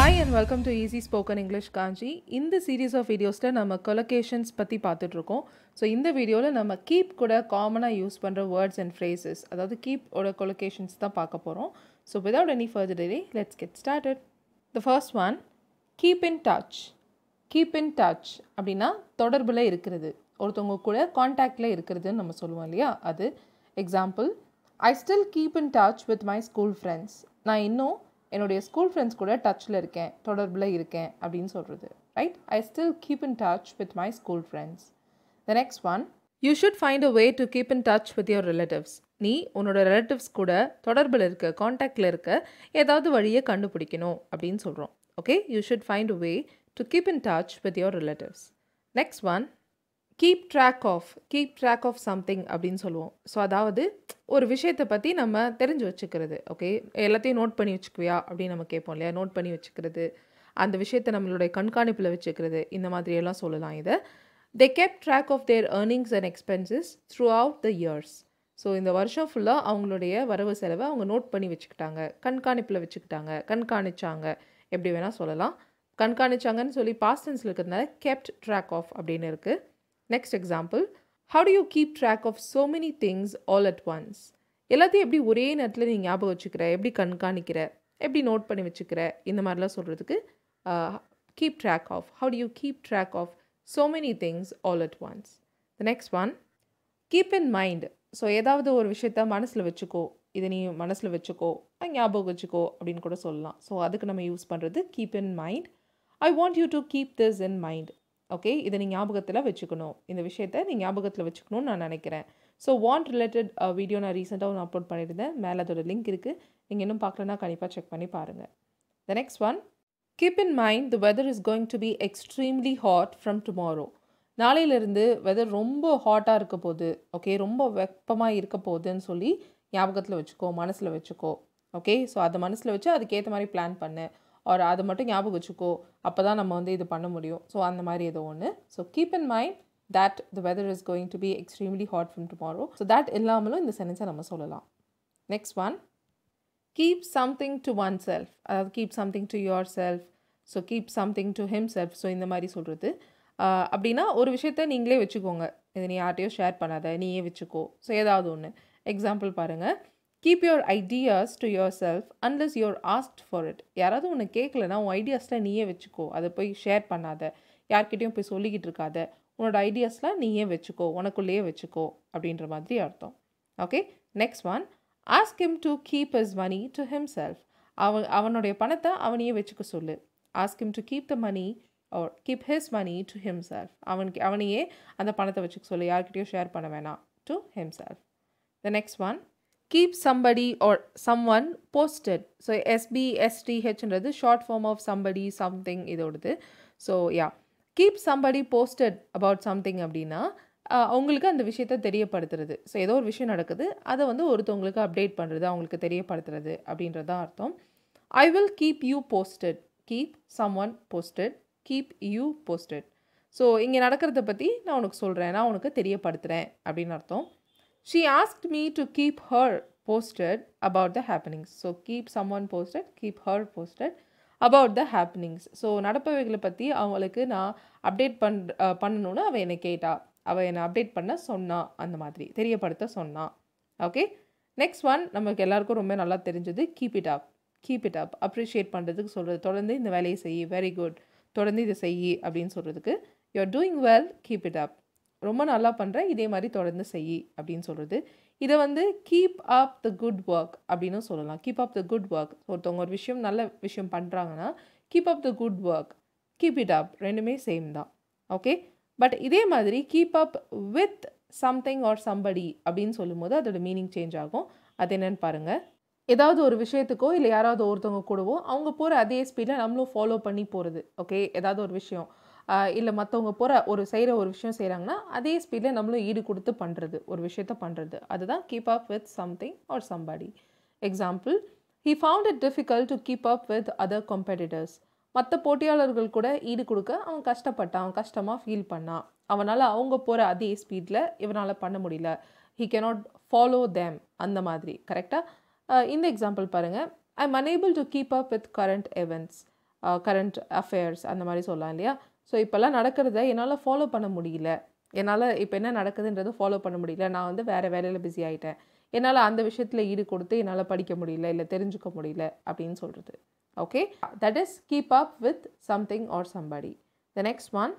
Hi and welcome to Easy Spoken English Kanchi. In this series of videos நம்ம collocations பத்தி பார்த்துட்டு இருக்கோம். So இந்த வீடியோல நம்ம keep கூட காமனா யூஸ் பண்ற words and phrases, அதாவது keep ஓட collocations தான் பார்க்க போறோம். So without any further delay, let's get started. The first one, keep in touch. Keep in touch அப்படினா தொடர்புல இருக்கிறது. ஒருத்தவங்க கூட கான்டாக்ட்ல இருக்கிறதுன்னு நம்ம சொல்லுவோம் இல்லையா? அது example, I still keep in touch with my school friends. நான் இன்னும் என்னுடைய ஸ்கூல் ஃப்ரெண்ட்ஸ் கூட டச்சில் இருக்கேன், தொடர்பில் இருக்கேன் அப்படின்னு சொல்கிறது. Right? I still keep in touch with my school friends. The next one, you should find a way to keep in touch with your relatives. நீ உன்னோட ரிலேட்டிவ்ஸ் கூட தொடர்பில் இருக்க, கான்டாக்டில் இருக்க ஏதாவது வழியை கண்டுபிடிக்கணும் அப்படின்னு சொல்கிறோம். Okay, you should find a way to keep in touch with your relatives. Next one, keep track of something அப்படின்னு சொல்லுவோம். ஸோ அதாவது ஒரு விஷயத்தை பற்றி நம்ம தெரிஞ்சு வச்சுக்கிறது. ஓகே, எல்லாத்தையும் நோட் பண்ணி வச்சுக்குவியா அப்படின்னு நம்ம கேட்போம் இல்லையா? நோட் பண்ணி வச்சுக்கிறது, அந்த விஷயத்தை நம்மளுடைய கண்காணிப்பில் வச்சுக்கிறது, இந்த மாதிரியெல்லாம் சொல்லலாம் இதை. They kept track of their earnings and expenses throughout the years. So இந்த வருஷம் ஃபுல்லாக அவங்களுடைய வரவு செலவை அவங்க நோட் பண்ணி வச்சுக்கிட்டாங்க, கண்காணிப்பில் வச்சுக்கிட்டாங்க, கண்காணிச்சாங்க, எப்படி வேணால் சொல்லலாம். கண்காணிச்சாங்கன்னு சொல்லி பாஸ்ட் டென்ஸில் இருக்கிறதுனால கெப்ட் ட்ராக் ஆஃப் அப்படின்னு இருக்குது. Next example, how do you keep track of so many things all at once? எல்லாத்தையும் எப்படி ஒரே நேரத்தில் நீ ஞாபகம் வச்சுக்கிற, எப்படி கண்காணிக்கிற, எப்படி நோட் பண்ணி வச்சுக்கிற, இந்த மாதிரிலாம் சொல்கிறதுக்கு keep track of. How do you keep track of so many things all at once? The next one, keep in mind. So ஏதாவது ஒரு விஷயத்த மனசில் வச்சுக்கோ, இதை நீ மனசில் வச்சுக்கோ, ஞாபகம் வச்சுக்கோ அப்படின்னு கூட சொல்லலாம். ஸோ அதுக்கு நம்ம யூஸ் பண்ணுறது keep in mind. I want you to keep this in mind. Okay, இதை நீ ஞாபகத்தில் வச்சுக்கணும், இந்த விஷயத்தை நீ ஞாபகத்தில் வச்சுக்கணும்னு நான் நினைக்கிறேன். ஸோ வாண்ட் ரிலேட்டட் வீடியோ நான் ரீசெண்டாக ஒன்று அப்லோட் பண்ணியிருந்தேன், மேலே அதோட லிங்க் இருக்குது, நீங்கள் இன்னும் பார்க்கலன்னா கண்டிப்பாக செக் பண்ணி பாருங்கள். The next one, keep in mind the weather is going to be extremely hot from tomorrow. நாளையிலேருந்து வெதர் ரொம்ப ஹாட்டாக இருக்க போகுது, ஓகே, ரொம்ப வெப்பமாக இருக்க போகுதுன்னு சொல்லி ஞாபகத்தில் வச்சுக்கோ, மனசில் வச்சுக்கோ. ஓகே, ஸோ அதை மனசில் வச்சு அதுக்கேற்ற மாதிரி பிளான் பண்ணு, ஒரு அதை மட்டும் ஞாபகம் வச்சுக்கோ, அப்போ தான் நம்ம வந்து இது பண்ண முடியும். ஸோ அந்த மாதிரி ஏதோ ஒன்று. So keep in mind that the weather is going to be extremely hot from tomorrow. So that இல்லாமலும் இந்த சென்டென்ஸை நம்ம சொல்லலாம். Next one, keep something to oneself. அதாவது keep something to yourself. So keep something to himself. So இந்த மாதிரி சொல்கிறது. அப்படின்னா ஒரு விஷயத்த நீங்களே வச்சுக்கோங்க, இதை நீ யார்ட்டையும் ஷேர் பண்ணாத, நீயே வச்சுக்கோ. ஸோ ஏதாவது ஒன்று. எக்ஸாம்பிள் பாருங்கள், keep your ideas to yourself unless you're asked for it. யாராவது உன்னை கேட்கலன்னா உன் ஐடியாஸில் நீயே வச்சுக்கோ, அதை போய் ஷேர் பண்ணாத, யார்கிட்டையும் போய் சொல்லிக்கிட்டு இருக்காத, உன்னோட ஐடியாஸ்லாம் நீயே வச்சுக்கோ, உனக்குள்ளேயே வச்சுக்கோ அப்படின்ற மாதிரி அர்த்தம். Okay, next one, ask him to keep his money to himself. அவனுடைய பணத்தை அவனையே வச்சுக்க சொல்லு. ask him to keep the money or keep his money to himself. அவனையே அந்த பணத்தை வச்சுக்க சொல்லு, யார்கிட்டையும் ஷேர் பண்ண வேணாம். to himself. The next one, keep somebody or someone posted. So SBSTHன்றது short form of somebody something இதோடது. So yeah, keep somebody posted about something அப்படின்னா அவங்களுக்கு அந்த விஷயத்தை தெரியப்படுத்துறது. ஸோ ஏதோ ஒரு விஷயம் நடக்குது, அதை வந்து ஒருத்தவங்களுக்கு அப்டேட் பண்ணுறது, அவங்களுக்கு தெரியப்படுத்துறது அப்படின்றது தான் அர்த்தம். I will keep you posted. Keep someone posted. Keep you posted. So இங்கே நடக்கிறத பற்றி நான் உனக்கு சொல்கிறேன், நான் உனக்கு தெரியப்படுத்துகிறேன் அப்படின்னு அர்த்தம். She asked me to keep her posted about the happenings. So keep someone posted, keep her posted about the happenings. So நடப்பவைகளை பற்றி அவங்களுக்கு நான் அப்டேட் பண்ணணும்னு அவள் என்னை கேட்டா, அவள் என்னை அப்டேட் பண்ண சொன்னா, அந்த மாதிரி தெரியப்படுத்த சொன்னா. ஓகே, நெக்ஸ்ட் ஒன், நமக்கு எல்லாருக்கும் ரொம்ப நல்லா தெரிஞ்சது கீப் இட் அப். அப்ரிஷியேட் பண்ணுறதுக்கு சொல்கிறது, தொடர்ந்து இந்த வேலையை செய், வெரி குட், தொடர்ந்து இதை செய் அப்படின்னு சொல்கிறதுக்கு. You are doing well, keep it up. ரொம்ப நல்லா பண்ணுறேன், இதே மாதிரி தொடர்ந்து செய் அப்படின்னு சொல்கிறது. இதை வந்து keep up the good work அப்படின்னு சொல்லலாம். Keep up the good work. ஒருத்தவங்க ஒரு விஷயம் நல்ல விஷயம் பண்ணுறாங்கன்னா keep up the good work, keep it up, ரெண்டுமே சேம் தான். ஓகே, பட் இதே மாதிரி keep up with something or somebody அப்படின்னு சொல்லும்போது அதோட மீனிங் சேஞ்ச் ஆகும். அது என்னென்னு பாருங்கள். ஏதாவது ஒரு விஷயத்துக்கோ இல்லை யாராவது ஒருத்தவங்க கூடவோ அவங்க போகிற அதே ஸ்பீடில் நம்மளும் ஃபாலோ பண்ணி போகிறது. ஓகே, ஏதாவது ஒரு விஷயம் இல்லை மற்றவங்க செய்கிற ஒரு விஷயம் செய்கிறாங்கன்னா அதே ஸ்பீடில் நம்மளும் ஈடு கொடுத்து பண்ணுறது, ஒரு விஷயத்த பண்ணுறது, அதுதான் keep up with something or somebody. Example, he found it difficult to keep up with other competitors. மற்ற போட்டியாளர்கள் கூட ஈடு கொடுக்க அவன் கஷ்டப்பட்டான், அவன் கஷ்டமாக ஃபீல் பண்ணான், அவனால் அவங்க போகிற அதே ஸ்பீடில் இவனால் பண்ண முடியல, he cannot follow them, அந்த மாதிரி. கரெக்டாக இந்த எக்ஸாம்பிள் பாருங்கள், I'm unable to keep up with current events. Current affairs அந்த மாதிரி சொல்லலாம் இல்லையா. ஸோ இப்போல்லாம் நடக்கிறத என்னால் ஃபாலோ பண்ண முடியல, என்னால் இப்போ என்ன நடக்குதுன்றது ஃபாலோ பண்ண முடியல, நான் வந்து வேறு வேலையில் பிஸி ஆகிட்டேன், என்னால் அந்த விஷயத்தில் ஈடு கொடுத்து என்னால் படிக்க முடியல இல்லை தெரிஞ்சுக்க முடியல அப்படின்னு சொல்கிறது. Okay, that is keep up with something or somebody. The next one,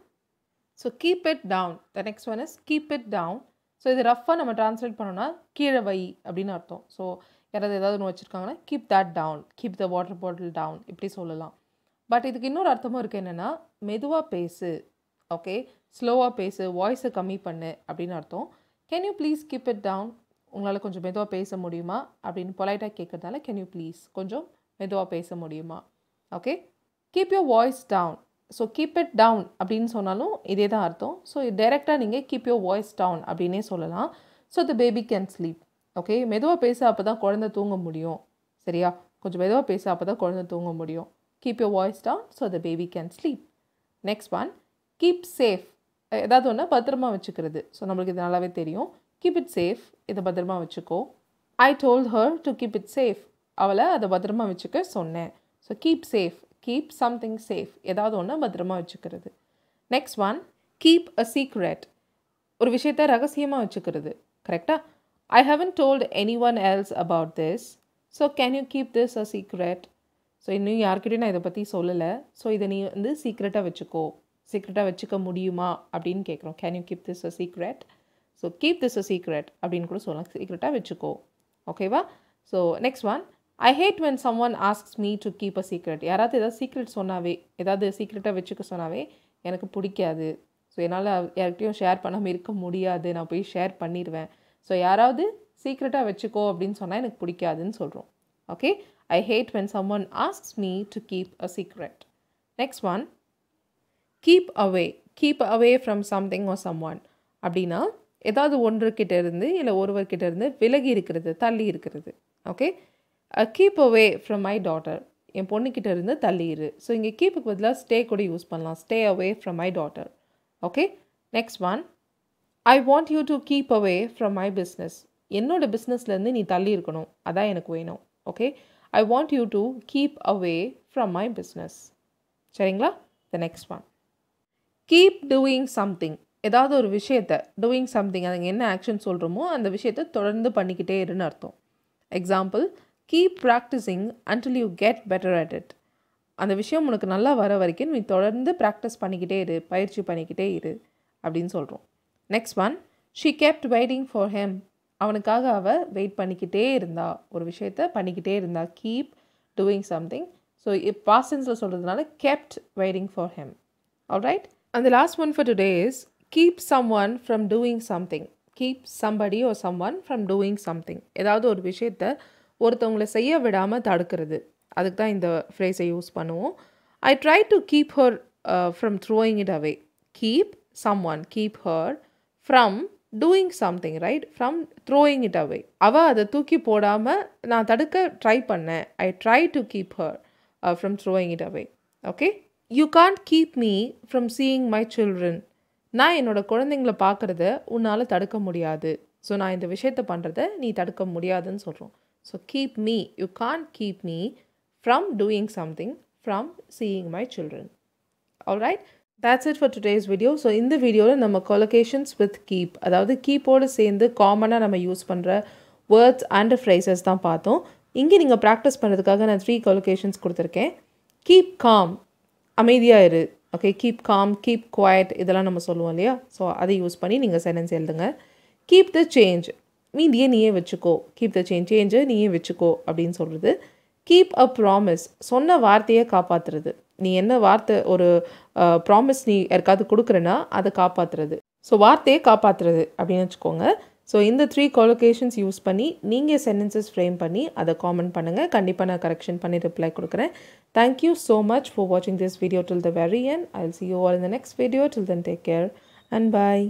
so keep it down. The next one is keep it down. So இது ரஃப்பாக நம்ம ட்ரான்ஸ்லேட் பண்ணோன்னா கீழே வை அப்படின்னு அர்த்தம். ஸோ யாராவது ஏதாவது ஒன்று வச்சுருக்காங்கன்னா keep that down, keep the water bottle down இப்படி சொல்லலாம். பட் இதுக்கு இன்னொரு அர்த்தமும் இருக்குது, என்னென்னா மெதுவாக பேசு, ஓகே, ஸ்லோவாக பேசு, வாய்ஸை கம்மி பண்ணு அப்படின்னு அர்த்தம். Can you please keep it down, உங்களால் கொஞ்சம் மெதுவாக பேச முடியுமா அப்படின்னு பொலைட்டாக கேட்குறதுனால கேன் யூ ப்ளீஸ் கொஞ்சம் மெதுவாக பேச முடியுமா. Okay, keep your voice down. So keep it down அப்படின்னு சொன்னாலும் இதே தான் அர்த்தம். ஸோ டைரெக்டாக நீங்கள் கீப் யுவர் வாய்ஸ் டவுன் அப்படின்னே சொல்லலாம். So the baby can sleep. Okay, மெதுவாக பேச அப்போ தான் குழந்தை தூங்க முடியும், சரியா, கொஞ்சம் மெதுவாக பேச அப்போ தான் குழந்தை தூங்க முடியும். Keep your voice down so the baby can sleep. Next one, keep safe. ஏதாவது ஒன்று பத்திரமா வச்சுக்கிறது. ஸோ நம்மளுக்கு இது நல்லாவே தெரியும். Keep it safe, இதை பத்திரமா வச்சுக்கோ. I told her to keep it safe. அவளை அதை பத்திரமா வச்சுக்க சொன்னேன். So keep safe, keep something safe, ஏதாவது ஒன்று பத்திரமா வச்சுக்கிறது. Next one, keep a secret. ஒரு விஷயத்தை ரகசியமாக வச்சுக்கிறது, கரெக்டாக. I haven't told anyone else about this, so can you keep this a secret? So இன்னும் யார்கிட்டையும் நான் இதை பற்றி சொல்லலை, ஸோ இதை நீ வந்து சீக்ரெட்டாக வச்சுக்கோ, சீக்ரெட்டாக வச்சுக்க முடியுமா அப்படின்னு கேட்குறோம். Can you keep this a secret? So keep this a secret அப்படின்னு கூட சொல்லலாம், சீக்ரெட்டாக வச்சுக்கோ, ஓகேவா. So next one, I hate when someone asks me to keep a secret. யாராவது ஏதாவது சீக்ரெட் சொன்னாவே, ஏதாவது சீக்ரெட்டாக வச்சுக்க சொன்னாவே எனக்கு பிடிக்காது. ஸோ என்னால் யார்கிட்டையும் ஷேர் பண்ணாமல் இருக்க முடியாது, நான் போய் ஷேர் பண்ணிடுவேன். ஸோ யாராவது சீக்ரெட்டாக வச்சுக்கோ அப்படின்னு சொன்னால் எனக்கு பிடிக்காதுன்னு சொல்கிறோம். Okay, I hate when someone asks me to keep a secret. Next one, keep away. Keep away from something or someone. அப்படின்னா ஏதாவது ஒன்றுக்கிட்ட இருந்து இல்லை ஒருவர்கிட்ட இருந்து விலகி இருக்கிறது, தள்ளி இருக்கிறது. Okay, keep away from my daughter. என் பொண்ணுக்கிட்ட இருந்து தள்ளி இரு. ஸோ இங்கே கீப்புக்கு பதிலாக ஸ்டே கூட யூஸ் பண்ணலாம். Stay away from my daughter. Okay, next one, I want you to keep away from my business. என்னோட பிஸ்னஸ்லேருந்து நீ தள்ளி இருக்கணும், அதான் எனக்கு வேணும். Okay, I want you to keep away from my business. சரிங்களா? The next one, keep doing something. ஏதாவது ஒரு விஷயத்தை doing something, அதுங்க என்ன ஆக்ஷன் சொல்கிறோமோ அந்த விஷயத்தை தொடர்ந்து பண்ணிக்கிட்டே இருன்னு அர்த்தம். Example, keep practicing until you get better at it. அந்த விஷயம் உனக்கு நல்லா வர வரைக்கும் நீ தொடர்ந்து ப்ராக்டிஸ் பண்ணிக்கிட்டே இரு, பயிற்சி பண்ணிக்கிட்டே இரு அப்படின்னு சொல்கிறோம். Next one, she kept waiting for him. அவனுக்காக அவள் வெயிட் பண்ணிக்கிட்டே இருந்தா, ஒரு விஷயத்தை பண்ணிக்கிட்டே இருந்தா. Keep doing something. ஸோ இப்போ பாஸ்ட் டென்ஸில் சொல்கிறதுனால kept waiting for him. Alright, and the last one for today is keep someone from doing something. keep somebody or someone from doing something. ஏதாவது ஒரு விஷயத்தை ஒருத்தவங்களை செய்ய விடாமல் தடுக்கிறது, அதுக்கு தான் இந்த ஃப்ரேஸை யூஸ் பண்ணுவோம். I try to keep her from throwing it away. keep someone, keep her from doing something, right? From throwing it away. அவள் அதை தூக்கி போடாமல் நான் தடுக்க ட்ரை பண்ணேன். I try to keep her from throwing it away. Okay? You can't keep me from seeing my children. நான் என்னோட குழந்தைங்களை பார்க்குறத உன்னால் தடுக்க முடியாது. ஸோ நான் இந்த விஷயத்தை பண்ணுறத நீ தடுக்க முடியாதுன்னு சொல்கிறோம். So keep me, you can't keep me from doing something, from seeing my children. Alright? That's it for today's video. So இந்த வீடியோவில் நம்ம collocations with keep, அதாவது கீப்போடு சேர்ந்து காமனாக நம்ம யூஸ் பண்ணுற வேர்ட்ஸ் அண்ட் ஃப்ரேசஸ் தான் பார்த்தோம். இங்கே நீங்கள் ப்ராக்டிஸ் பண்ணுறதுக்காக நான் 3 collocations கொடுத்துருக்கேன். கீப் காம், அமைதியாக இரு. Okay, keep calm, keep quiet, இதெல்லாம் நம்ம சொல்லுவோம் இல்லையா. ஸோ அதை யூஸ் பண்ணி நீங்கள் சென்டென்ஸ் எழுதுங்க. கீப் த சேஞ்ச், மீதியை நீயே வச்சுக்கோ. கீப் த சேஞ்சை நீயே வச்சுக்கோ அப்படின்னு சொல்கிறது. கீப் அ ப்ராமிஸ், சொன்ன வார்த்தையை காப்பாற்றுறது. நீ என்ன வார்த்தை, ஒரு ப்ராமிஸ் நீ யாருக்காவது கொடுக்குறேன்னா அதை காப்பாற்றுறது. ஸோ வார்த்தையை காப்பாற்றுறது அப்படின்னு வச்சுக்கோங்க. ஸோ இந்த 3 collocations யூஸ் பண்ணி நீங்கள் சென்டென்சஸ் ஃப்ரேம் பண்ணி அதை காமெண்ட் பண்ணுங்கள். கண்டிப்பாக நான் கரெக்ஷன் பண்ணி ரிப்ளை கொடுக்குறேன். தேங்க்யூ ஸோ மச் ஃபார் வாட்சிங் this video till the very end. I'll see you all in the next video. Till then, take care and bye.